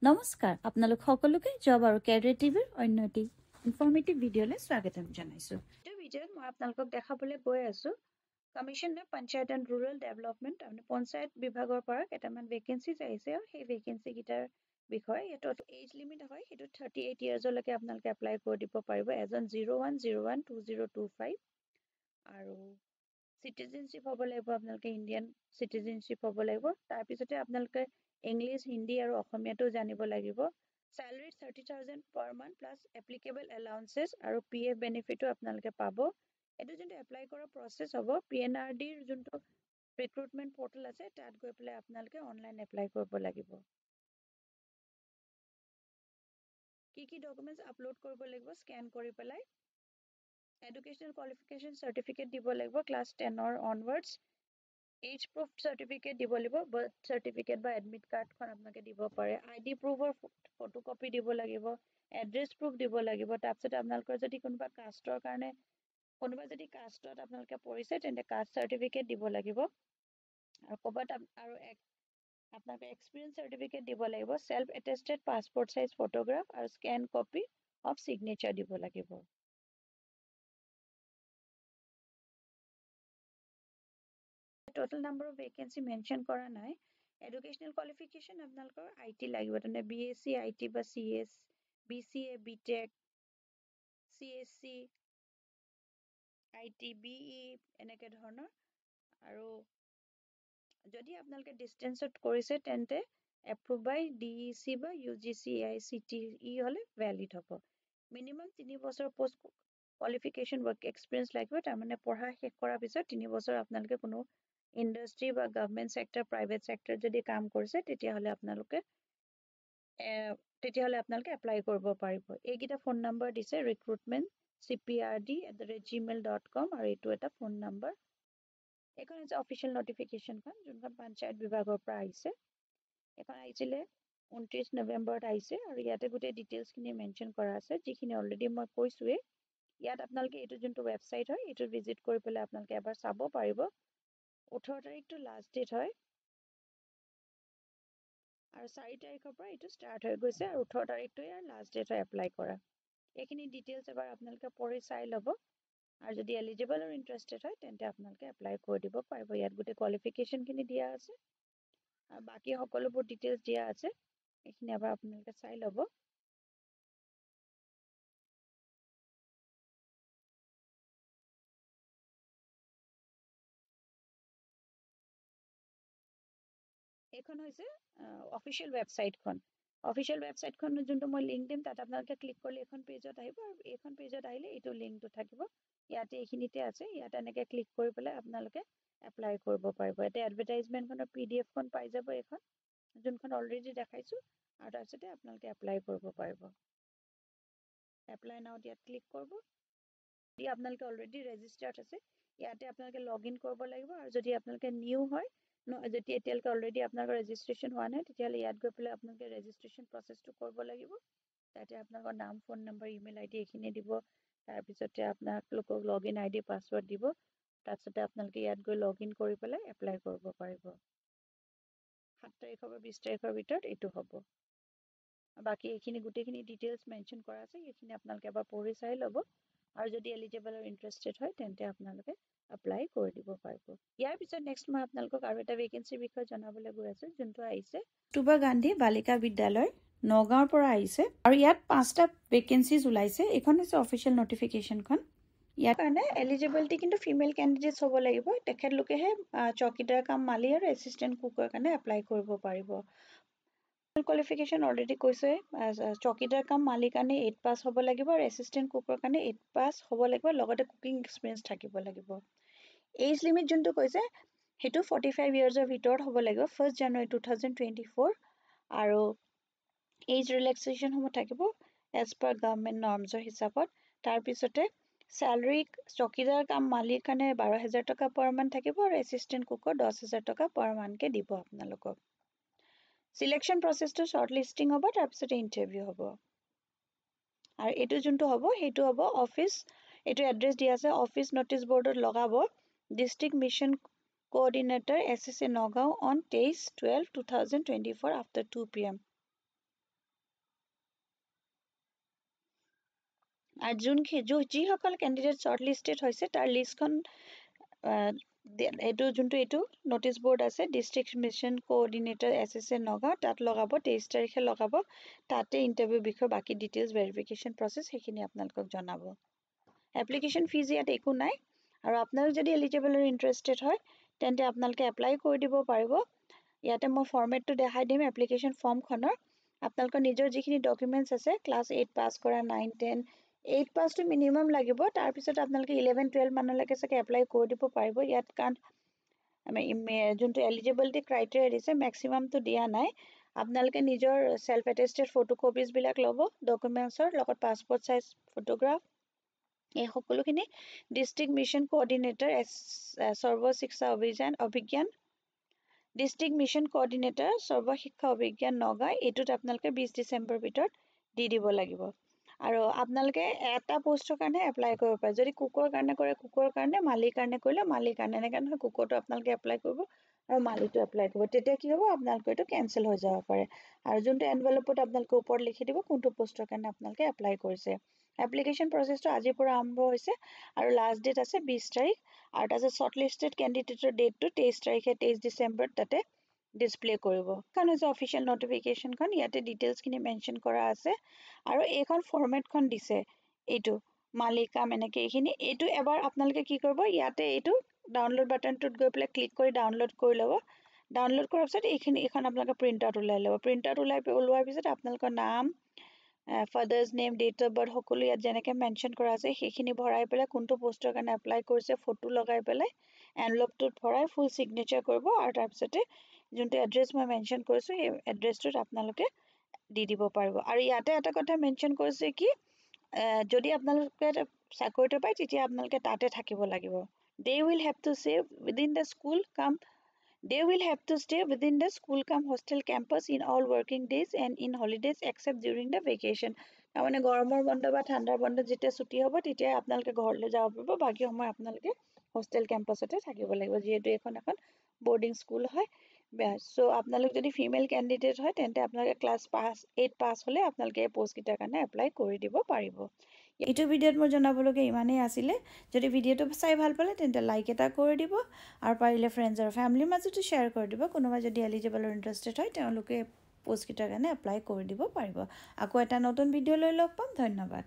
নমস্কাৰ আপোনালোক সকলোকে জব আৰু কেৰিয়াৰ টিভিৰ অন্য এটি ইনফৰ্মেটিভ ভিডিঅ'লৈ স্বাগতম জনাইছো। এই ভিডিঅ'ত মই আপোনালোকক দেখাবলৈ গৈ আছো commissioner panchayat and rural development মানে পঞ্চায়ত বিভাগৰ পৰা কেইটামান ভেকেঞ্চিজ আহিছে আৰু সেই ভেকেঞ্চি কেইটাৰ বিষয়ে ইয়াত এজ লিমিট হয় সেইটো 38 ইয়াৰ্ছলৈকে আপোনালোকে এপ্লাই কৰি দিব পাৰিব এজন 01012025 আৰু চিটিজেনশ্বিপ হ'ব লাগিব আপোনালোকে ইণ্ডিয়ান চিটিজেনশ্বিপ হ'ব লাগিব তাৰপিছতে আপোনালোকে ইংলিছ হিন্দী আৰু অসমীয়াটো জানিব লাগিব salary 30,000 per month plus applicable allowances আৰু PF benefitও আপোনালোকে পাব এটো যোনটো এপ্লাই কৰা প্ৰসেস হ'ব PNRD ৰ যোনটো ৰিক্ৰুটমেন্ট পোৰ্টেল আছে তাত গৈ পেলাই আপোনালোকে অনলাইন এপ্লাই কৰিব লাগিব কি ডকুমেন্টস আপলোড কৰিব লাগিব স্ক্যান কৰি পেলাই educational qualification certificate দিব লাগিব class 10 or onwards age proof certificate দিব লাগিব birth certificate বা admit card খন আপোনালোকে দিব পাৰে ID proof or photocopy দিব লাগিব address proof দিব লাগিব তাৰপিছত আপোনালোকৰ যদি কোনোবা কাষ্টৰ কাৰণে কোনোবা যদি কাষ্টত আপোনালোকে পৰিছে তেন্তে কাষ্ট certificate দিব লাগিব আৰু কবাত আৰু আপোনালোকে experience certificate দিব লাগিব self attested passport size photograph আৰু scan copy of signature দিব লাগিব total number of vacancy mention কৰা নাই educational qualification আপোনালোকৰ IT লাগিব তেনে BSc IT বা CS BCA BTech CSC IT BE এনেকে ধৰণৰ আৰু যদি আপোনালোকে ডিসটেন্সত কৰিছে তেন্তে approved by DEC বা UGC ICTE হলে valid হ'ব minimum 3 বছৰ post qualification work experience লাগিব তাৰ মানে পঢ়া শেষ কৰাৰ পিছত 3 বছৰ আপোনালোকে কোনো ইন্ডাস্ট্ৰি বা গভৰ্নমেন্ট সেক্টৰ প্ৰাইভেট সেক্টৰ যদি কাম কৰিছে তেতিয়া হলে আপোনালোকে এপ্লাই কৰিব পাৰিব এইগিটা ফোন নম্বৰ দিছে recruitment@cprd@gmail.com আৰু এইটো এটা ফোন নম্বৰ এখন আছে অফিচিয়েল নটিফিকেশন খন যোনখন পঞ্চায়ত বিভাগৰ পৰা আহিছে এখন আহিছিলে 29 নৱেম্বৰত আহিছে আৰু ইয়াতে গোটেই ডিটেইলছ খিনি মেনশন কৰা আছে যিখিনি অলৰেডি মই কৈছোৱে ইয়াত আপোনালোকে এইটো যোনটো ৱেবসাইট হয় এইটো ভিজিট কৰি পেলাই আপোনালোকে এবাৰ চাব পাৰিব 18 তাৰিখটো লাষ্ট ডেট হয় আৰু 4 তাৰিখৰ পৰা এইটো ষ্টাৰ্ট হৈ গৈছে আৰু 18 তাৰিখটো ইয়াৰ লাষ্ট ডেট হয় এপ্লাই কৰা এইখিনি ডিটেইলছ এবাৰ আপোনালোকে পঢ়ি চাই ল'ব আৰু যদি এলিজিবল আৰু ইন্টাৰেষ্টেড হয় তেন্তে আপোনালোকে এপ্লাই কৰি দিব পাৰিব ইয়াত গোটেই কোৱালিফিকেশন খিনি দিয়া আছে আৰু বাকি সকলোবোৰ ডিটেইলছ দিয়া আছে এইখিনি এবাৰ আপোনালোকে চাই ল'ব এইখন হৈছে অফিচিয়েল ৱেবসাইট খন যোনটো মই লিংক দিম তাত আপোনালোকে ক্লিক কৰিলে এখন পেজত আহিব আৰু এইখন পেজত আহিলে এইটো লিংকটো থাকিব ইয়াতে এইখিনিতে আছে ইয়াত এনেকে ক্লিক কৰি পেলাই আপোনালোকে এপ্লাই কৰিব পাৰিব এটা এডভাৰটাইজমেন্টখনৰ PDF খন পাই যাব এইখন যোনখন অলৰেডি দেখাইছো আৰু তাৰপিছতে আপোনালোকে এপ্লাই কৰিব পাৰিব এপ্লাই নাও ইয়াত ক্লিক কৰিব যদি আপোনালোকে অলৰেডি ৰেজিষ্টাৰ্ড আছে ইয়াতে আপোনালোকে লগইন কৰিব লাগিব আৰু যদি আপোনালোকে নিউ হয় যদি এতিয়ালৈকে অলৰেডি আপোনালোকৰ ৰেজিষ্ট্ৰেচন হোৱা নাই তেতিয়াহ'লে ইয়াত গৈ পেলাই আপোনালোকে ৰেজিষ্ট্ৰেচন প্ৰচেছটো কৰিব লাগিব তাতে আপোনালোকৰ নাম ফোন নম্বৰ ইমেইল আইডি এইখিনি দিব তাৰপিছতে আপোনালোকক লগইন আইডি পাছৱৰ্ড দিব তাৰপিছতে আপোনালোকে ইয়াত গৈ লগইন কৰি পেলাই এপ্লাই কৰিব পাৰিব 7 তাৰিখৰ পৰা 20 তাৰিখৰ ভিতৰত এইটো হ'ব বাকি এইখিনি গোটেইখিনি ডিটেইলছ মেনশন কৰা আছে এইখিনি আপোনালোকে এবাৰ পঢ়ি চাই ল'ব আৰু যদি এলিজিবল আৰু ইন্টাৰেষ্টেড হয় তেন্তে আপোনালোকে এপ্লাই কৰি দিব পাৰিব ইয়াৰ পিছত নেক্সট মই আপোনালোকক আৰু এটা ভেকেন্সিৰ বিষয়ে জনাবলৈ গৈ আছো যোনটো আহিছে কস্তুৰবা গান্ধী বালিকা বিদ্যালয় নগাঁৱৰ পৰা আহিছে আৰু ইয়াত 5টা ভেকেন্সিজ ওলাইছে এইখন হৈছে অফিচিয়েল নটিফিকেশনখন ইয়াৰ কাৰণে এলিজিবিলিটি কিন্তু ফিমেল ক্যান্ডিডেটস হ'ব লাগিব তেখেতলোকেহে চকীদাৰ কাম মালি আৰু এসিস্টেন্ট কুকৰ কাৰণে এপ্লাই কৰিব পাৰিব qualification already কৈছে চকীদাৰ কাম মালিৰ কাৰণে 8 পাস হ'ব লাগিব আৰু এসিস্টেন্ট কুকৰ কাৰণে 8 পাস হ'ব লাগিব লগতে কুকিং এক্সপেৰিয়েন্স থাকিব লাগিব এজ লিমিট যোনটো কৈছে হেতু 45 ইয়াৰ্ছৰ ভিতৰত হ'ব লাগিব 1 জানুৱাৰী 2024 আৰু এজ ৰিলেক্সেশন হ'ব থাকিব as per government normsৰ হিচাপত তাৰ পিছতে salary চকীদাৰ কাম মালিৰ কাৰণে 12000 টকা per month থাকিব আৰু এসিস্টেন্ট কুকৰ 10000 টকা per month কে দিব আপোনালোকক সিলেকশন প্ৰসেসটো শৰ্টলিস্টিং হ'ব তাৰ পিছতে ইন্টাৰভিউ হ'ব আৰু এটো যোনটো হ'ব হেতু হ'ব অফিস এটো এড্ৰেছ দিয়া আছে অফিস নোটিস বৰ্ডত লগাব district mission coordinator SSA Nagaon on 23/12/2024 after 2 PM আৰু যিসকল কেণ্ডিডেট শ্বৰ্ট লিষ্টেড হৈছে তাৰ লিষ্টখন এইটো যোনটো এইটো নটিচ বৰ্ড আছে district mission coordinator SSA Nagaon তাত লগাব 23 তাৰিখে লগাব তাতে ইণ্টাৰভিউ বিষয়ে বাকী ডিটেইলছ ভেৰিফিকেশ্যন প্ৰচেছ সেইখিনি আপোনালোকক জনাব এপ্লিকেশ্যন ফিজ ইয়াত একো নাই আৰু আপোনালোক যদি এলিজিবল আৰু ইণ্টাৰেষ্টেড হয় তেন্তে আপোনালোকে এপ্লাই কৰি দিব পাৰিব ইয়াতে মই ফৰ্মেটটো দেখাই দিম এপ্লিকেশ্যন ফৰ্মখনৰ আপোনালোকৰ নিজৰ যিখিনি ডকুমেণ্টছ আছে ক্লাছ 8 পাছ কৰা 9 10 8 পাছটো মিনিমাম লাগিব তাৰপিছত আপোনালোকে 11 12 মানলৈকে চাগে এপ্লাই কৰি দিব পাৰিব ইয়াত কাৰণ যোনটো এলিজিবিলিটি ক্ৰাইটেৰিয়া দিছে মেক্সিমামটো দিয়া নাই আপোনালোকে নিজৰ সেলফ এটেষ্টেড ফটোকপিজ বিলাক ল'ব ডকুমেণ্টছৰ লগত পাছপোৰ্ট সাইজ ফটোগ্ৰাফ এই সকলোখিনি ডিষ্ট্ৰিক্ট মিছন কোঅৰ্ডিনেটৰ সৰ্ব শিক্ষা অভিজ্ঞান ডিষ্ট্ৰিক্ট মিছন কোঅৰ্ডিনেটৰ সৰ্ব শিক্ষা অভিজ্ঞান নগাঁও এইটোত আপোনালোকে 20 ডিচেম্বৰ ভিতৰত দি দিব লাগিব আৰু আপোনালোকে এটা পোষ্টৰ কাৰণে এপ্লাই কৰিব পাৰে যদি কুকৰ কাৰণে কৰে কুকৰ কাৰণে মালিৰ কাৰণে কৰিলে মালিৰ কাৰণে এনেকৈ নহয় কুকৰটো আপোনালোকে এপ্লাই কৰিব আৰু মালিটো এপ্লাই কৰিব তেতিয়া কি হ'ব আপোনালোকৰ এইটো কেনচেল হৈ যাব পাৰে আৰু যোনটো এনভেলপত আপোনালোকে ওপৰত লিখি দিব কোনটো পোষ্টৰ কাৰণে আপোনালোকে এপ্লাই কৰিছে এপ্লিকেশ্যন প্ৰচেছটো আজিৰ পৰা আৰম্ভ হৈছে আৰু লাষ্ট ডেট আছে 20 তাৰিখ আৰু তাৰপিছত শ্বৰ্ট লিষ্টেড কেণ্ডিডেটৰ ডেটটো 23 তাৰিখে 23 ডিচেম্বৰত তাতে ডিসপ্লে কৰিব কাৰণ হৈছে অফিচিয়েল নটিফিকেশ্যনখন ইয়াতে ডিটেইলছখিনি মেনশ্যন কৰা আছে আৰু এইখন ফৰ্মেটখন দিছে এইটো মালিক কাম এনেকৈ এইটো এবাৰ আপোনালোকে কি কৰিব ইয়াতে এইটো ডাউনলোড বাটনটোত গৈ পেলাই ক্লিক কৰি ডাউনলোড কৰি ল'ব ডাউনলোড কৰাৰ পিছত এইখন আপোনালোকে প্ৰিণ্ট আউট ওলাই ল'ব প্ৰিণ্ট আউট ওলোৱাৰ পিছত আপোনালোকৰ নাম father's name date of birth সকলো ইয়াত যেনেকৈ মেনশ্যন কৰা আছে সেইখিনি ভৰাই পেলাই কোনটো পোষ্টৰ কাৰণে এপ্লাই কৰিছে ফটো লগাই পেলাই এনভেলপটোত ভৰাই ফুল ছিগনেচাৰ কৰিব আৰু তাৰপিছতে যোনটো এড্ৰেছ মই মেনশ্যন কৰিছোঁ সেই এড্ৰেছটোত আপোনালোকে দি দিব পাৰিব আৰু ইয়াতে এটা কথা মেনশ্যন কৰিছে কি যদি আপোনালোকে চাকৰিটো পায় তেতিয়া আপোনালোকে তাতে থাকিব লাগিব they will have to stay within the school come hostel campus in all working days and in holidays except during the vacation তাৰমানে গৰমৰ বন্ধ বা ঠাণ্ডাৰ বন্ধ যেতিয়া ছুটি হ'ব তেতিয়া আপোনালোকে ঘৰলৈ যাব পাৰিব বাকী সময় আপোনালোকে হোষ্টেল কেম্পাছতে থাকিব লাগিব যিহেতু এখন বৰ্ডিং স্কুল হয় সো আপোনালোক যদি ফিমেল ক্যান্ডিডেট হয় তেন্তে আপোনালোকে ক্লাছ 8 পাছ হলে আপোনালোকে এই পোষ্ট কিটাৰ কাৰণে এপ্লাই কৰি দিব পাৰিব এইটো ভিডিঅ'ত মই জনাবলগীয়া ইমানেই আছিলে যদি ভিডিঅ'টো চাই ভাল পালে তেন্তে লাইক এটা কৰি দিব আৰু পাৰিলে ফ্ৰেণ্ডছ আৰু ফ্যামিলিৰ মাজতো শ্বেয়াৰ কৰি দিব কোনোবা যদি এলিজিবল আৰু ইন্টাৰেষ্টেড হয় তেওঁলোকে পোষ্ট কিটাৰ কাৰণে এপ্লাই কৰি দিব পাৰিব আকৌ এটা নতুন ভিডিঅ' লৈ লগ পাম ধন্যবাদ